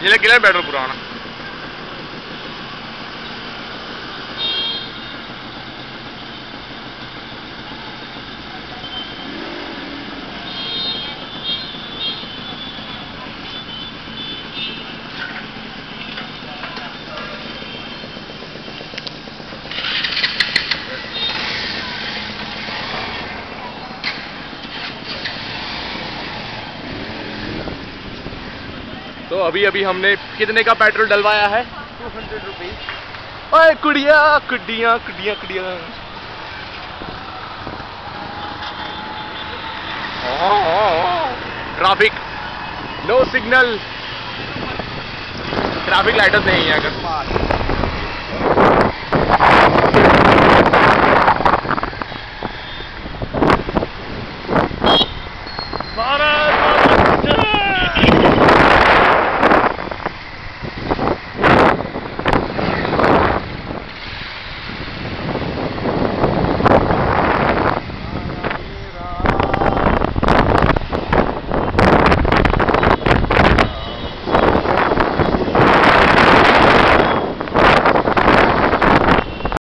जिले किला पेट्रोल पुराना तो अभी हमने कितने का पेट्रोल डलवाया है? 200 रुपीज। ओए कुड़िया कुड़िया कुड़िया कुड़िया। Traffic no signal, traffic lights नहीं है अगर भारत